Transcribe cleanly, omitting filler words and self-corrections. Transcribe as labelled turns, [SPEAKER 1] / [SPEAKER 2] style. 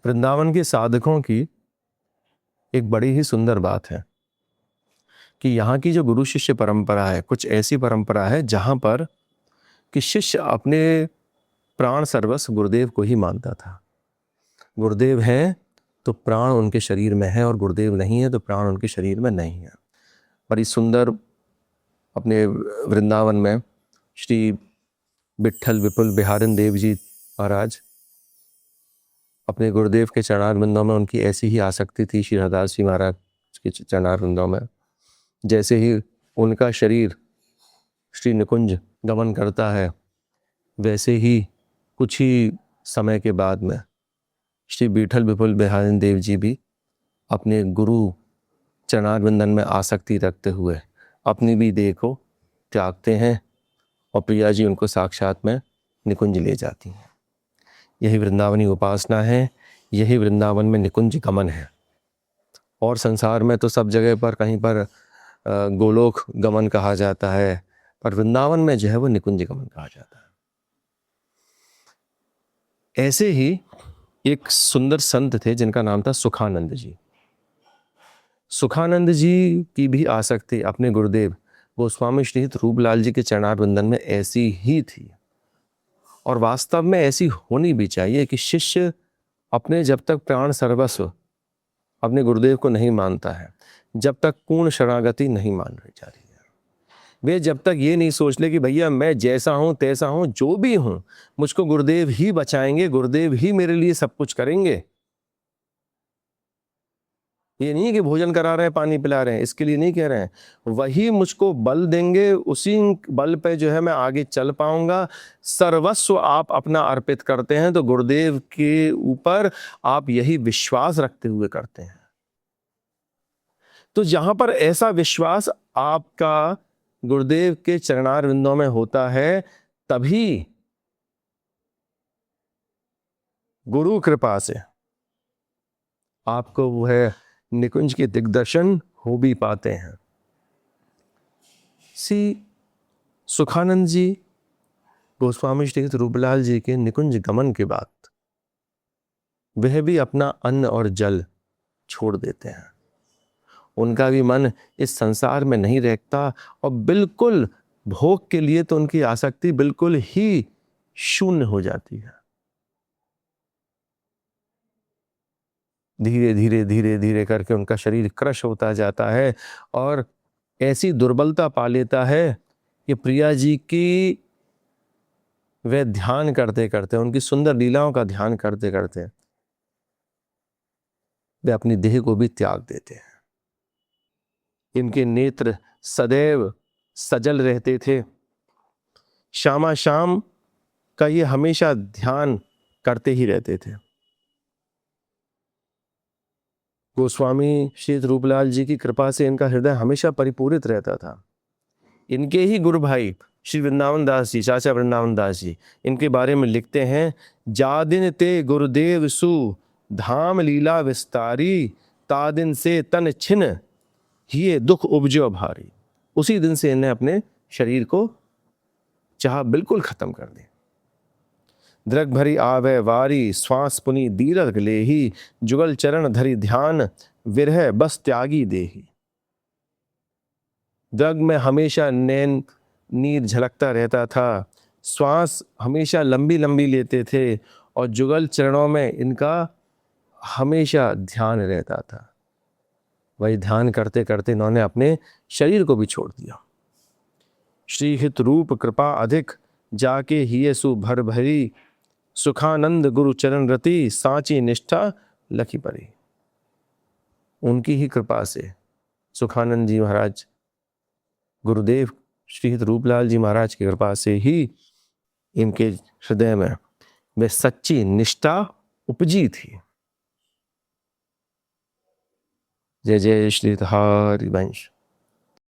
[SPEAKER 1] वृंदावन के साधकों की एक बड़ी ही सुंदर बात है कि यहाँ की जो गुरु शिष्य परंपरा है, कुछ ऐसी परंपरा है जहाँ पर कि शिष्य अपने प्राण सर्वस्व गुरुदेव को ही मानता था। गुरुदेव हैं तो प्राण उनके शरीर में है और गुरुदेव नहीं है तो प्राण उनके शरीर में नहीं है। बड़ी सुंदर अपने वृंदावन में श्री विट्ठल विपुल बिहारिन देव जी महाराज अपने गुरुदेव के चरणारविंदों में उनकी ऐसी ही आसक्ति थी श्री हरदास जी महाराज के चरणारविंदों में। जैसे ही उनका शरीर श्री निकुंज गमन करता है, वैसे ही कुछ ही समय के बाद में श्री विट्ठल विपुल बिहारिन देव जी भी अपने गुरु चरणारविंदन में आसक्ति रखते हुए अपनी भी देह को त्यागते हैं और प्रिया जी उनको साक्षात में निकुंज ले जाती हैं। यही वृंदावनी उपासना है, यही वृंदावन में निकुंज गमन है। और संसार में तो सब जगह पर कहीं पर गोलोक गमन कहा जाता है, पर वृंदावन में जो है वो निकुंज गमन कहा जाता है। ऐसे ही एक सुंदर संत थे जिनका नाम था सुखानंद जी। सुखानंद जी की भी आसक्ति अपने गुरुदेव गोस्वामी श्री रूपलाल जी के चरणारविंदन में ऐसी ही थी। और वास्तव में ऐसी होनी भी चाहिए कि शिष्य अपने जब तक प्राण सर्वस्व अपने गुरुदेव को नहीं मानता है, जब तक पूर्ण शरणागति नहीं मान रही जा रही है, वे जब तक ये नहीं सोच ले कि भैया मैं जैसा हूँ तैसा हूँ, जो भी हूँ मुझको गुरुदेव ही बचाएंगे, गुरुदेव ही मेरे लिए सब कुछ करेंगे। ये नहीं कि भोजन करा रहे हैं, पानी पिला रहे हैं, इसके लिए नहीं कह रहे हैं, वही मुझको बल देंगे, उसी बल पे जो है मैं आगे चल पाऊंगा। सर्वस्व आप अपना अर्पित करते हैं तो गुरुदेव के ऊपर आप यही विश्वास रखते हुए करते हैं। तो जहां पर ऐसा विश्वास आपका गुरुदेव के चरणारविंदों में होता है, तभी गुरु कृपा से आपको वो है निकुंज के दिग्दर्शन हो भी पाते हैं। सुखानंद जी गोस्वामी श्री रूपलाल जी के निकुंज गमन के बाद वह भी अपना अन्न और जल छोड़ देते हैं। उनका भी मन इस संसार में नहीं रहता और बिल्कुल भोग के लिए तो उनकी आसक्ति बिल्कुल ही शून्य हो जाती है। धीरे धीरे धीरे धीरे करके उनका शरीर क्रश होता जाता है और ऐसी दुर्बलता पा लेता है कि प्रिया जी की वे ध्यान करते करते, उनकी सुंदर लीलाओं का ध्यान करते करते वे अपनी देह को भी त्याग देते हैं। इनके नेत्र सदैव सजल रहते थे, शामा शाम का ये हमेशा ध्यान करते ही रहते थे। गोस्वामी श्री रूपलाल जी की कृपा से इनका हृदय हमेशा परिपूरित रहता था। इनके ही गुरु भाई श्री वृंदावन दास जी, चाचा वृंदावन दास जी, इनके बारे में लिखते हैं, जादिन ते गुरुदेव सु धाम लीला विस्तारी, तादिन से तन छिन ये दुख उपजो भारी। उसी दिन से इन्हें अपने शरीर को चाह बिल्कुल खत्म कर दिया। द्रग भरी आवे वारी, श्वास पुनि दीर्घ लेही, जुगल चरण धरि ध्यान, विरह बस त्यागी देही। द्रग में हमेशा नैन नीर झलकता रहता था, श्वास हमेशा लंबी लंबी लेते थे और जुगल चरणों में इनका हमेशा ध्यान रहता था। वही ध्यान करते करते इन्होंने अपने शरीर को भी छोड़ दिया। श्री हित रूप कृपा अधिक, जाके हिये सु भर भरी, सुखानंद गुरु चरण रति, सांची निष्ठा लखी परी। उनकी ही कृपा से सुखानंद जी महाराज, गुरुदेव श्री हित रूपलाल जी महाराज की कृपा से ही इनके हृदय में वे सच्ची निष्ठा उपजी थी। जय जय श्री हरि वंश।